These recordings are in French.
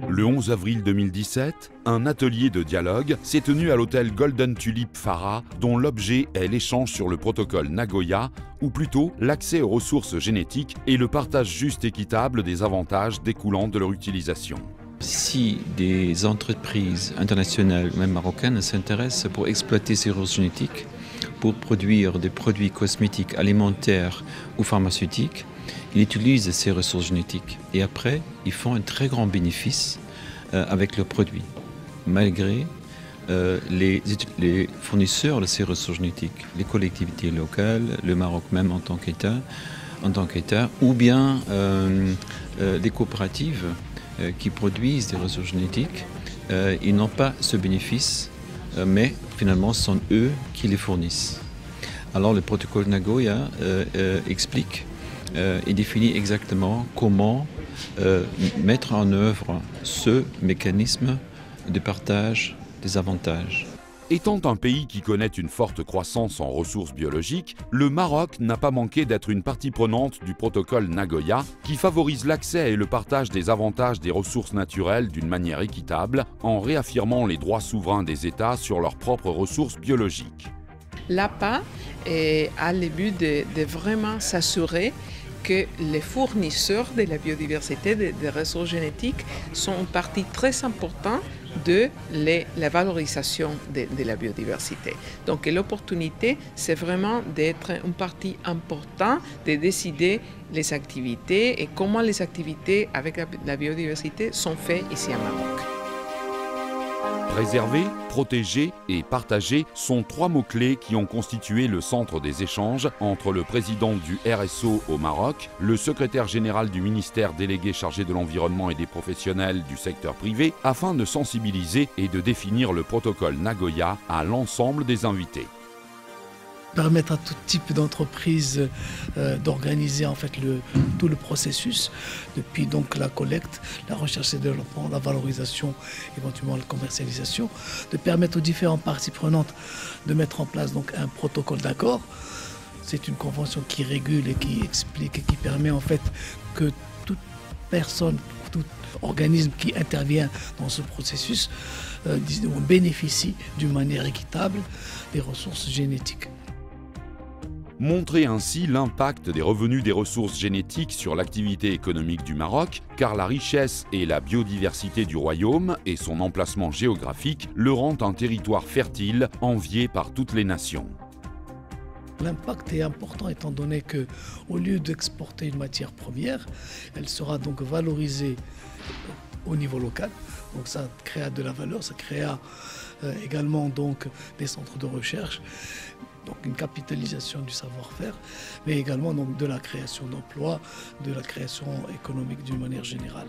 Le 11 avril 2017, un atelier de dialogue s'est tenu à l'hôtel Golden Tulip Farah, dont l'objet est l'échange sur le protocole Nagoya, ou plutôt l'accès aux ressources génétiques et le partage juste et équitable des avantages découlant de leur utilisation. Si des entreprises internationales, même marocaines, s'intéressent pour exploiter ces ressources génétiques, pour produire des produits cosmétiques, alimentaires ou pharmaceutiques, ils utilisent ces ressources génétiques et après, ils font un très grand bénéfice avec leurs produits, malgré les fournisseurs de ces ressources génétiques, les collectivités locales, le Maroc même en tant qu'État, ou bien les coopératives qui produisent des ressources génétiques. Ils n'ont pas ce bénéfice, mais finalement, ce sont eux qui les fournissent. Alors le protocole Nagoya explique et définit exactement comment mettre en œuvre ce mécanisme de partage des avantages. Étant un pays qui connaît une forte croissance en ressources biologiques, le Maroc n'a pas manqué d'être une partie prenante du protocole Nagoya qui favorise l'accès et le partage des avantages des ressources naturelles d'une manière équitable en réaffirmant les droits souverains des États sur leurs propres ressources biologiques. L'APA a le but de vraiment s'assurer que les fournisseurs de la biodiversité, des ressources génétiques, sont une partie très importante de la valorisation de la biodiversité. Donc l'opportunité, c'est vraiment d'être une partie importante, de décider les activités et comment les activités avec la biodiversité sont faites ici à Maroc. Préserver, protéger et partager sont trois mots-clés qui ont constitué le centre des échanges entre le président du RSO au Maroc, le secrétaire général du ministère délégué chargé de l'environnement et des professionnels du secteur privé, afin de sensibiliser et de définir le protocole Nagoya à l'ensemble des invités. Permettre à tout type d'entreprise d'organiser en fait tout le processus, depuis donc la collecte, la recherche et développement, la valorisation, éventuellement la commercialisation, de permettre aux différentes parties prenantes de mettre en place donc un protocole d'accord. C'est une convention qui régule et qui explique et qui permet en fait que toute personne, tout organisme qui intervient dans ce processus bénéficie d'une manière équitable des ressources génétiques. Montrer ainsi l'impact des revenus des ressources génétiques sur l'activité économique du Maroc, car la richesse et la biodiversité du royaume et son emplacement géographique le rendent un territoire fertile, envié par toutes les nations. L'impact est important étant donné qu'au lieu d'exporter une matière première, elle sera donc valorisée au niveau local. Donc ça créa de la valeur, ça créa également donc des centres de recherche, donc une capitalisation du savoir-faire, mais également donc de la création d'emplois, de la création économique d'une manière générale.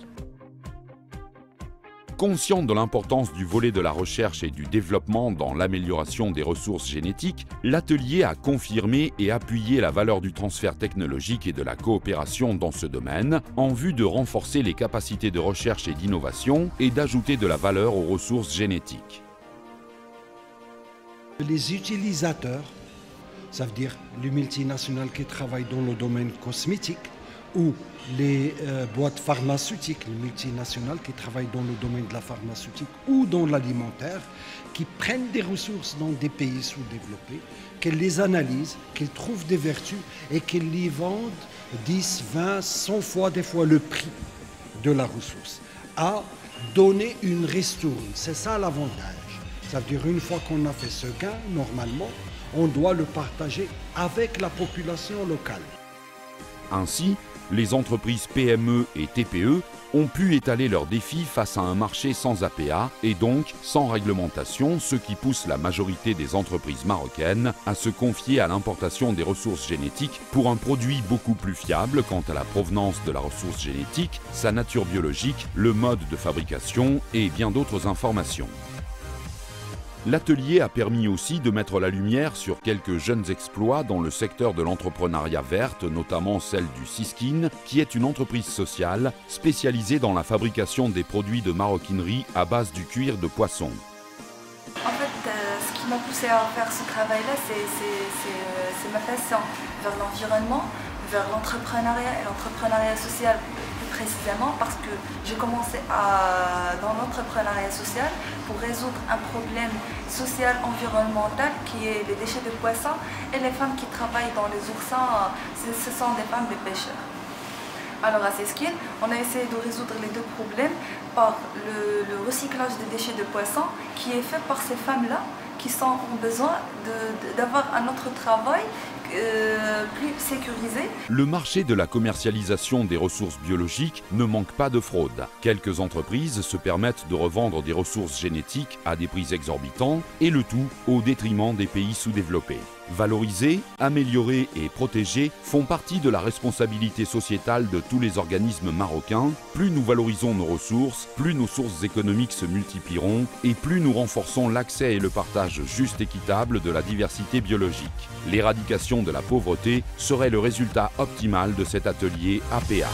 Conscient de l'importance du volet de la recherche et du développement dans l'amélioration des ressources génétiques, l'atelier a confirmé et appuyé la valeur du transfert technologique et de la coopération dans ce domaine, en vue de renforcer les capacités de recherche et d'innovation et d'ajouter de la valeur aux ressources génétiques. Les utilisateurs, ça veut dire les multinationales qui travaillent dans le domaine cosmétique, ou les boîtes pharmaceutiques, les multinationales qui travaillent dans le domaine de la pharmaceutique ou dans l'alimentaire, qui prennent des ressources dans des pays sous-développés, qu'elles les analysent, qu'elles trouvent des vertus et qu'elles les vendent 10, 20, 100 fois des fois le prix de la ressource, à donner une ristourne. C'est ça l'avantage. Ça veut dire une fois qu'on a fait ce gain, normalement, on doit le partager avec la population locale. Ainsi, les entreprises PME et TPE ont pu étaler leurs défis face à un marché sans APA et donc sans réglementation, ce qui pousse la majorité des entreprises marocaines à se confier à l'importation des ressources génétiques pour un produit beaucoup plus fiable quant à la provenance de la ressource génétique, sa nature biologique, le mode de fabrication et bien d'autres informations. L'atelier a permis aussi de mettre la lumière sur quelques jeunes exploits dans le secteur de l'entrepreneuriat verte, notamment celle du Siskin, qui est une entreprise sociale spécialisée dans la fabrication des produits de maroquinerie à base du cuir de poisson. En fait, ce qui m'a poussé à faire ce travail-là, c'est ma passion vers l'environnement, vers l'entrepreneuriat et l'entrepreneuriat social plus précisément parce que j'ai commencé dans l'entrepreneuriat social pour résoudre un problème social environnemental qui est les déchets de poissons et les femmes qui travaillent dans les oursins, ce sont des femmes des pêcheurs. Alors à Seskine, on a essayé de résoudre les deux problèmes par le recyclage des déchets de poissons qui est fait par ces femmes-là qui ont besoin d'avoir un autre travail plus sécurisé. Le marché de la commercialisation des ressources biologiques ne manque pas de fraude. Quelques entreprises se permettent de revendre des ressources génétiques à des prix exorbitants et le tout au détriment des pays sous-développés. Valoriser, améliorer et protéger font partie de la responsabilité sociétale de tous les organismes marocains. Plus nous valorisons nos ressources, plus nos sources économiques se multiplieront et plus nous renforçons l'accès et le partage juste et équitable de la diversité biologique. L'éradication de la pauvreté serait le résultat optimal de cet atelier APA.